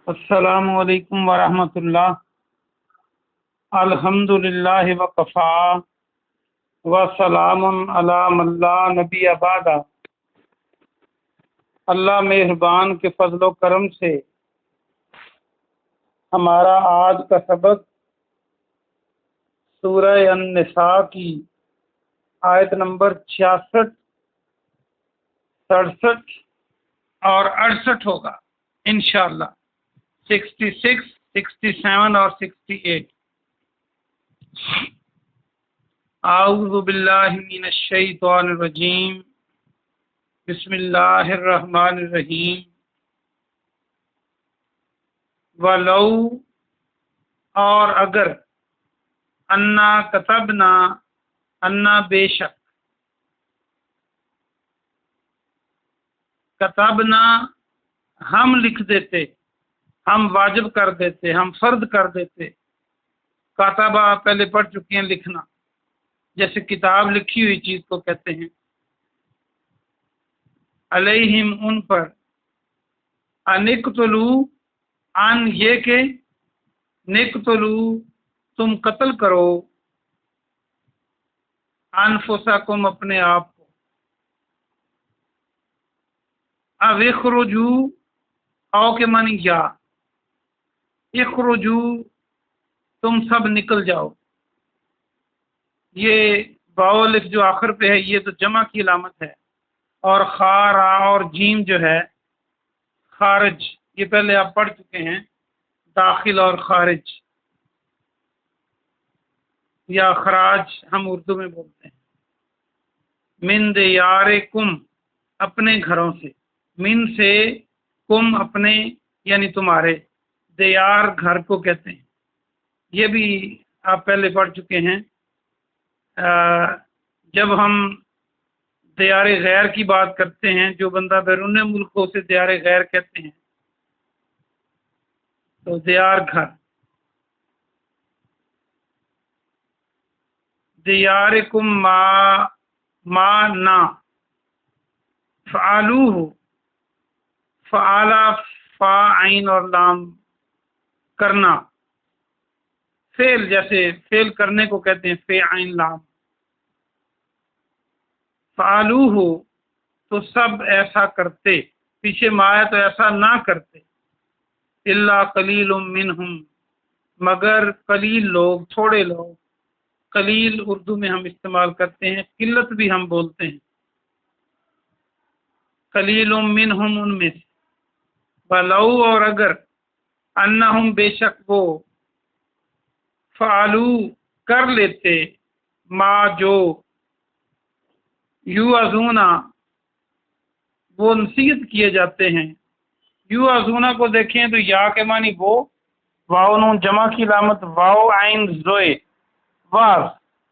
السلام علیکم ورحمۃ اللہ۔ الحمدللہ وکفا وسلام علی من لا نبی بعد۔ اللہ مہربان کے فضل و کرم سے ہمارا آج کا سبق سورہ النساء کی آیت نمبر 66، 67 اور 68 ہوگا انشاءاللہ۔ 66، 67 اور 68۔ اعوذ باللہ من الشیطان الرجیم، بسم اللہ الرحمن الرحیم۔ ولو، اور اگر، انا کتبنا، انا بے شک، کتبنا ہم لکھ دیتے، ہم واجب کر دیتے، ہم فرض کر دیتے۔ کاتبہ پہلے پڑھ چکے ہیں، لکھنا، جیسے کتاب لکھی ہوئی چیز کو کہتے ہیں۔ علیہم ان پر، انقتلو ان یہ کہ، نقتلو تم قتل کرو، انفسکم اپنے آپ کو، او اخرجو او کے معنی یا، اخرجو تم سب نکل جاؤ۔ یہ واو الف جو آخر پہ ہے یہ تو جمع کی علامت ہے، اور خا را اور جیم جو ہے خارج، یہ پہلے آپ پڑھ چکے ہیں، داخل اور خارج یا خراج ہم اردو میں بولتے ہیں۔ من دیارکم اپنے گھروں سے، من سے، کم اپنے یعنی تمہارے، دیار گھر کو کہتے ہیں۔ یہ بھی آپ پہلے پڑھ چکے ہیں۔ جب ہم دیار غیر کی بات کرتے ہیں، جو بندہ بیرون ملک کو اسے دیار غیر کہتے ہیں، تو دیار گھر۔ دیارکم ما نا، فعلوہ، فعلا فا عین اور لام کرنا، فعل جیسے فعل کرنے کو کہتے ہیں، فے عین لام۔ فعلوہ تو سب ایسا کرتے، پیچھے ما ہے تو ایسا نہ کرتے، الا قلیل منہم مگر قلیل لوگ، تھوڑے لوگ۔ قلیل اردو میں ہم استعمال کرتے ہیں، قلت بھی ہم بولتے ہیں۔ قلیل منہم ان میں سے، ولو اور اگر، انہم بے شک وہ، فعلو کر لیتے، ما جو، یوعظونا وہ نصیحت کیے جاتے ہیں۔ یوعظونا کو دیکھیں تو یا کے معنی وہ، واو نون جمع کی علامت، واو عین زوئے، واز،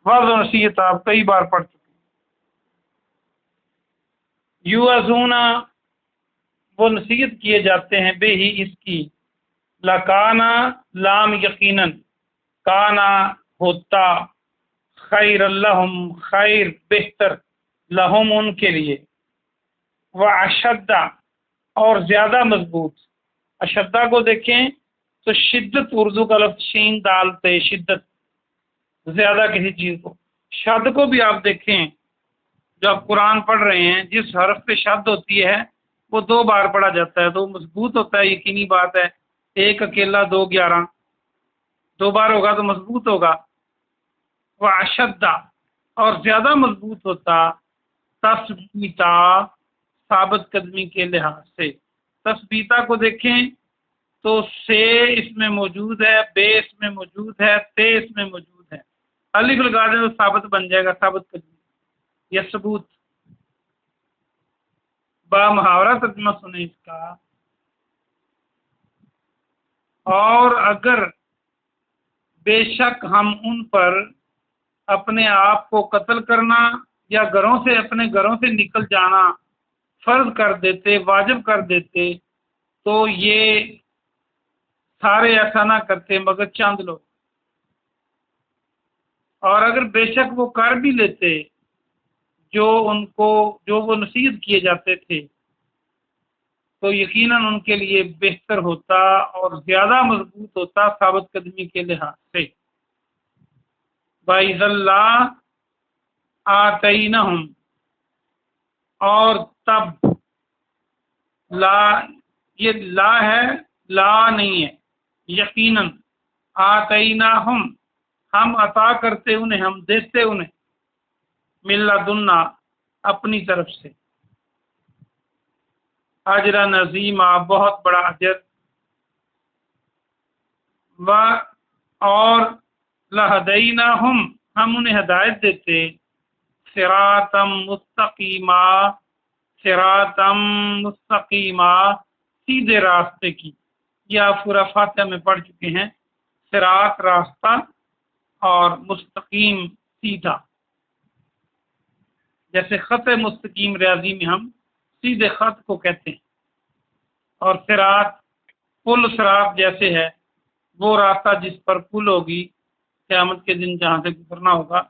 واز و نصیحت آپ کئی بار پڑھ چکے ہیں۔ یوعظونا وہ نصیحت کیے جاتے ہیں، بے ہی اس کی، لکانا لام یقیناً، کانا ہوتا، خیر اللہم خیر بہتر، لہم ان کے لیے، واشدہ اور زیادہ مضبوط۔ اشدہ کو دیکھیں تو شدت اردو کا لفظ شین دال تے، شدت، زیادہ کسی چیز کو۔ شد کو بھی آپ دیکھیں، جو آپ قرآن پڑھ رہے ہیں، جس حرف پہ شد ہوتی ہے وہ 2 بار پڑھا جاتا ہے، تو مضبوط ہوتا ہے، یقینی بات ہے۔ ایک اکیلا 2 11، 2 بار ہوگا تو مضبوط ہوگا۔ واشدہ اور زیادہ مضبوط ہوتا، تثبیتا ثابت قدمی کے لحاظ سے۔ تثبیتا کو دیکھیں تو سے اس میں موجود ہے، بے اس میں موجود ہے، تے اس میں موجود ہے، الف لگا دیں تو ثابت بن جائے گا، ثابت قدمی یا ثبوت۔ با محاورہ ترجمہ سنیں اس کا، اور اگر بے شک ہم ان پر اپنے آپ کو قتل کرنا یا گھروں سے، اپنے گھروں سے نکل جانا فرض کر دیتے، واجب کر دیتے، تو یہ سارے ایسا نہ کرتے مگر چند لوگ۔ اور اگر بے شک وہ کر بھی لیتے جو وہ نصیحت کیے جاتے تھے، تو یقیناً ان کے لیے بہتر ہوتا اور زیادہ مضبوط ہوتا ثابت قدمی کے لحاظ سے۔ بَإِذَا اللَّهِ آتَيْنَهُمْ، اور تب، لا، یہ لا ہے، لا نہیں ہے، یقیناً، آتَيْنَاهُمْ، ہم عطا کرتے انہیں، ہم دیتے انہیں، مِن لَدُنَّا، اپنی طرف سے، اجرا عظیما، بہت بڑا اجر، اور لہدیناہم، ہم انہیں ہدایت دیتے، صراطم مستقیما، صراطم مستقیما، سیدھے راستے کی۔ یہ آپ سورہ فاتحہ میں پڑھ چکے ہیں، صراط راستہ اور مستقیم سیدھا، جیسے خط مستقیم ریاضی میں ہم سیدھے خط کو کہتے ہیں، اور صراط پل صراط جیسے ہے، وہ راستہ جس پر پل ہوگی قیامت کے دن جہاں سے گزرنا ہوگا،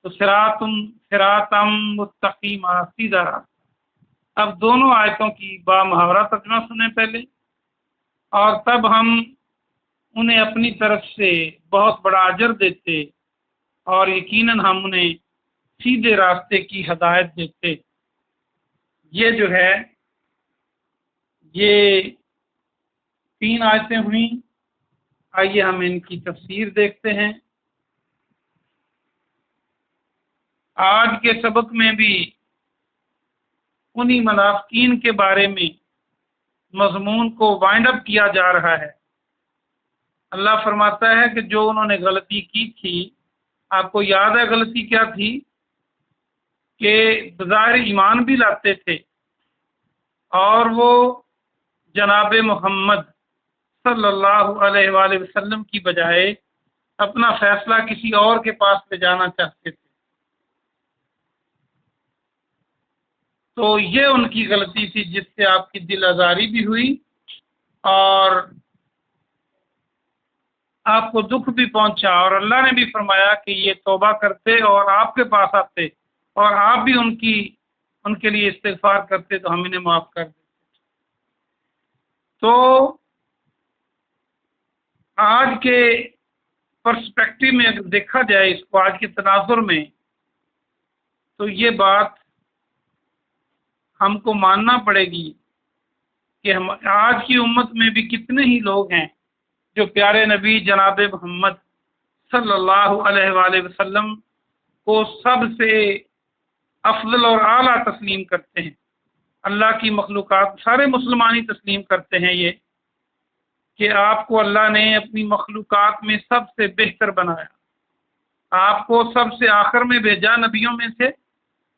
تو صراطم مستقیم، سیدھا راستہ۔ اب دونوں آیتوں کی بامحاورہ ترجمہ سنیں پہلے، اور تب ہم انہیں اپنی طرف سے بہت بڑا اجر دیتے، اور یقیناً ہم انہیں سیدھے راستے کی ہدایت دیتے۔ یہ جو ہے، یہ 3 آیتیں ہوئیں۔ آئیے ہم ان کی تفسیر دیکھتے ہیں۔ آج کے سبق میں بھی انہی منافقین کے بارے میں مضمون کو وائنڈ اپ کیا جا رہا ہے۔ اللہ فرماتا ہے کہ جو انہوں نے غلطی کی تھی، آپ کو یاد ہے غلطی کیا تھی؟ کہ بظاہر ایمان بھی لاتے تھے، اور وہ جناب محمد صلی اللہ علیہ وآلہ وسلم کی بجائے اپنا فیصلہ کسی اور کے پاس لے جانا چاہتے تھے۔ تو یہ ان کی غلطی تھی جس سے آپ کی دل آزاری بھی ہوئی اور آپ کو دکھ بھی پہنچا، اور اللہ نے بھی فرمایا کہ یہ توبہ کرتے اور آپ کے پاس آتے اور آپ بھی ان کے لیے استغفار کرتے تو ہم انہیں معاف کر دیتے۔ تو آج کے پرسپیکٹو میں اگر دیکھا جائے اس کو، آج کے تناظر میں، تو یہ بات ہم کو ماننا پڑے گی کہ ہم آج کی امت میں بھی کتنے ہی لوگ ہیں جو پیارے نبی جناب محمد صلی اللہ علیہ وآلہ وسلم کو سب سے افضل اور اعلیٰ تسلیم کرتے ہیں۔ اللہ کی مخلوقات سارے مسلمان ہی تسلیم کرتے ہیں یہ کہ آپ کو اللہ نے اپنی مخلوقات میں سب سے بہتر بنایا، آپ کو سب سے آخر میں بھیجا نبیوں میں سے،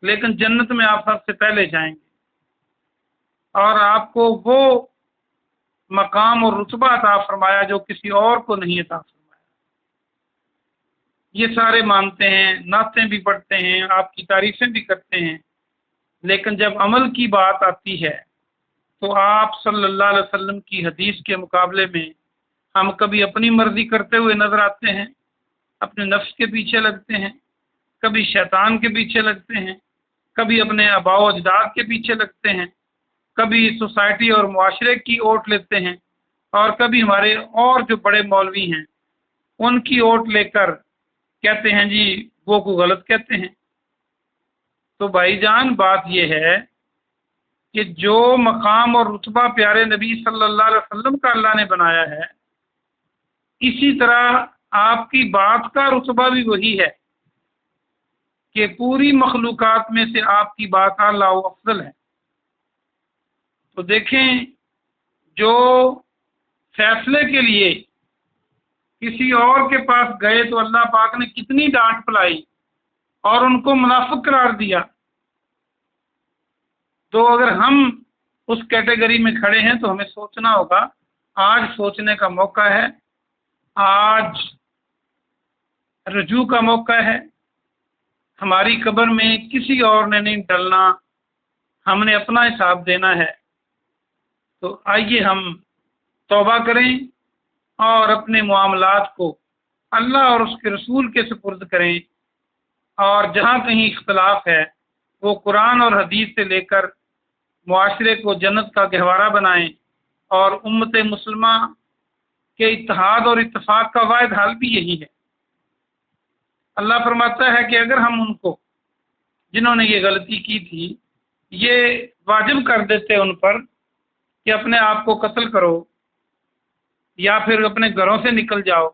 لیکن جنت میں آپ سب سے پہلے جائیں گے، اور آپ کو وہ مقام اور رتبہ عطا فرمایا جو کسی اور کو نہیں عطا فرمایا۔ یہ سارے مانتے ہیں، نعتیں بھی پڑھتے ہیں، آپ کی تعریفیں بھی کرتے ہیں، لیکن جب عمل کی بات آتی ہے تو آپ صلی اللہ علیہ وسلم کی حدیث کے مقابلے میں ہم کبھی اپنی مرضی کرتے ہوئے نظر آتے ہیں، اپنے نفس کے پیچھے لگتے ہیں، کبھی شیطان کے پیچھے لگتے ہیں، کبھی اپنے آباء و اجداد کے پیچھے لگتے ہیں، کبھی سوسائٹی اور معاشرے کی اوٹ لیتے ہیں، اور کبھی ہمارے اور جو بڑے مولوی ہیں ان کی اوٹ لے کر کہتے ہیں جی وہ کو غلط کہتے ہیں۔ تو بھائی جان بات یہ ہے کہ جو مقام اور رتبہ پیارے نبی صلی اللہ علیہ وسلم کا اللہ نے بنایا ہے، اسی طرح آپ کی بات کا رتبہ بھی وہی ہے کہ پوری مخلوقات میں سے آپ کی بات اعلیٰ و افضل ہے۔ تو دیکھیں، جو فیصلے کے لیے کسی اور کے پاس گئے تو اللہ پاک نے کتنی ڈانٹ پلائی اور ان کو منافق قرار دیا۔ تو اگر ہم اس کیٹیگری میں کھڑے ہیں تو ہمیں سوچنا ہوگا، آج سوچنے کا موقع ہے، آج رجوع کا موقع ہے۔ ہماری قبر میں کسی اور نے نہیں ڈلنا، ہم نے اپنا حساب دینا ہے۔ تو آئیے ہم توبہ کریں اور اپنے معاملات کو اللہ اور اس کے رسول کے سپرد کریں، اور جہاں کہیں اختلاف ہے وہ قرآن اور حدیث سے لے کر معاشرے کو جنت کا گہوارہ بنائیں، اور امت مسلمہ کے اتحاد اور اتفاق کا واحد حل بھی یہی ہے۔ اللہ فرماتا ہے کہ اگر ہم ان کو، جنہوں نے یہ غلطی کی تھی، یہ واجب کر دیتے ان پر کہ اپنے آپ کو قتل کرو یا پھر اپنے گھروں سے نکل جاؤ،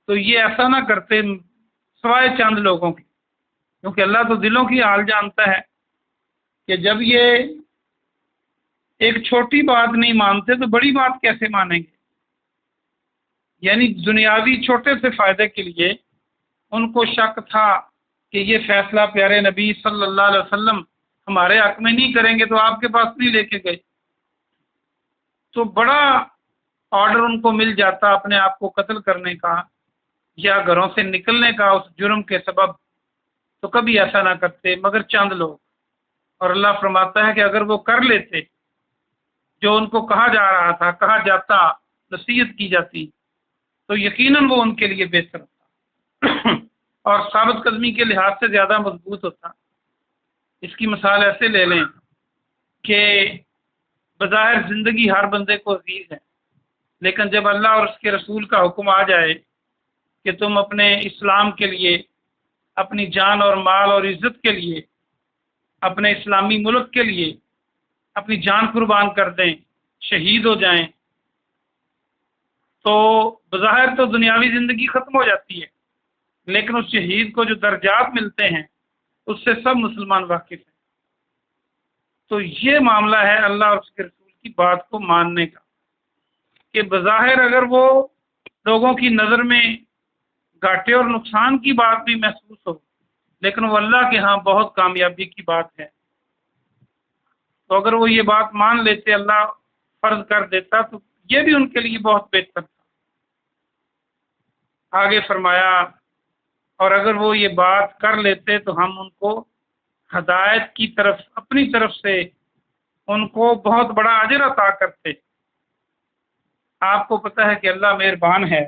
تو یہ ایسا نہ کرتے سوائے چند لوگوں کی، کیونکہ اللہ تو دلوں کی حال جانتا ہے کہ جب یہ ایک چھوٹی بات نہیں مانتے تو بڑی بات کیسے مانیں گے۔ یعنی دنیاوی چھوٹے سے فائدے کے لیے ان کو شک تھا کہ یہ فیصلہ پیارے نبی صلی اللہ علیہ وسلم ہمارے حق میں نہیں کریں گے تو آپ کے پاس نہیں لے کے گئے، تو بڑا آرڈر ان کو مل جاتا اپنے آپ کو قتل کرنے کا یا گھروں سے نکلنے کا اس جرم کے سبب، تو کبھی ایسا نہ کرتے مگر چند لوگ۔ اور اللہ فرماتا ہے کہ اگر وہ کر لیتے جو ان کو کہا جا رہا تھا، کہا جاتا، نصیحت کی جاتی، تو یقیناً وہ ان کے لیے بہتر ہوتا اور ثابت قدمی کے لحاظ سے زیادہ مضبوط ہوتا۔ اس کی مثال ایسے لے لیں کہ بظاہر زندگی ہر بندے کو عزیز ہے، لیکن جب اللہ اور اس کے رسول کا حکم آ جائے کہ تم اپنے اسلام کے لیے، اپنی جان اور مال اور عزت کے لیے، اپنے اسلامی ملک کے لیے اپنی جان قربان کر دیں، شہید ہو جائیں، تو بظاہر تو دنیاوی زندگی ختم ہو جاتی ہے، لیکن اس شہید کو جو درجات ملتے ہیں اس سے سب مسلمان واقف ہیں۔ تو یہ معاملہ ہے اللہ اور اس کے رسول کی بات کو ماننے کا، کہ بظاہر اگر وہ لوگوں کی نظر میں گھاٹے اور نقصان کی بات بھی محسوس ہو، لیکن وہ اللہ کے ہاں بہت کامیابی کی بات ہے۔ تو اگر وہ یہ بات مان لیتے، اللہ فرض کر دیتا، تو یہ بھی ان کے لیے بہت بہتر تھا۔ آگے فرمایا، اور اگر وہ یہ بات کر لیتے تو ہم ان کو ہدایت کی طرف، اپنی طرف سے ان کو بہت بڑا اجر عطا کرتے۔ آپ کو پتہ ہے کہ اللہ مہربان ہے،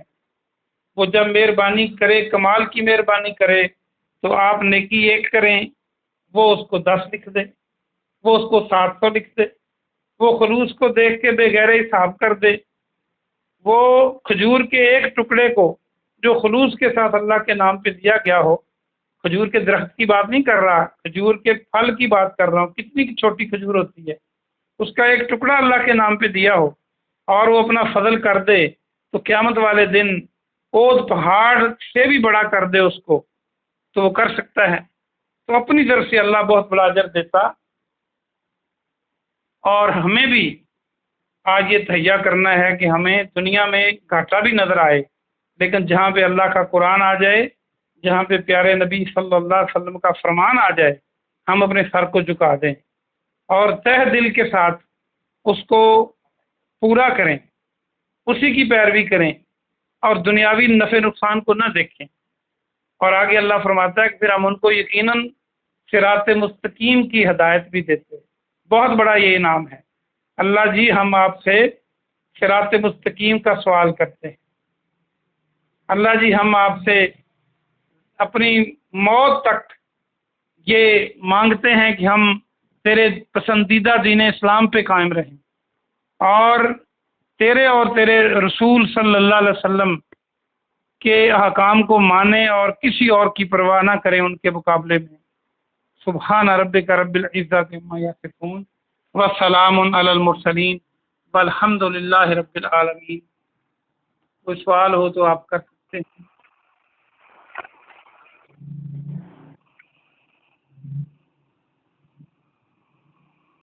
وہ جب مہربانی کرے، کمال کی مہربانی کرے، تو آپ نیکی ایک کریں وہ اس کو 10 لکھ دے، وہ اس کو 700 لکھ دے، وہ خلوص کو دیکھ کے بے غیر حساب کر دے۔ وہ کھجور کے ایک ٹکڑے کو جو خلوص کے ساتھ اللہ کے نام پہ دیا گیا ہو، کھجور کے درخت کی بات نہیں کر رہا، کھجور کے پھل کی بات کر رہا ہوں، کتنی چھوٹی کھجور ہوتی ہے، اس کا ایک ٹکڑا اللہ کے نام پہ دیا ہو اور وہ اپنا فضل کر دے، تو قیامت والے دن اود پہاڑ سے بھی بڑا کر دے اس کو، تو وہ کر سکتا ہے۔ تو اپنی طرف سے اللہ بہت بڑا اجر دیتا۔ اور ہمیں بھی آج یہ تہیا کرنا ہے کہ ہمیں دنیا میں گھاٹا بھی نظر آئے، لیکن جہاں پہ اللہ کا قرآن آ جائے، جہاں پہ پیارے نبی صلی اللہ علیہ وسلم کا فرمان آ جائے، ہم اپنے سر کو جھکا دیں اور تہ دل کے ساتھ اس کو پورا کریں، اسی کی پیروی کریں اور دنیاوی نفع نقصان کو نہ دیکھیں۔ اور آگے اللہ فرماتا ہے کہ پھر ہم ان کو یقیناً صراط مستقیم کی ہدایت بھی دیتے۔ بہت بڑا یہ انعام ہے۔ اللہ جی ہم آپ سے صراط مستقیم کا سوال کرتے ہیں، اللہ جی ہم آپ سے اپنی موت تک یہ مانگتے ہیں کہ ہم تیرے پسندیدہ دین اسلام پہ قائم رہیں اور تیرے اور تیرے رسول صلی اللہ علیہ وسلم کے احکام کو مانیں اور کسی اور کی پرواہ نہ کریں ان کے مقابلے میں۔ سبحان ربک رب العزت عما یصفون وسلام علی المرسلین والحمد للہ رب العالمین۔ کوئی سوال ہو تو آپ کر سکتے ہیں۔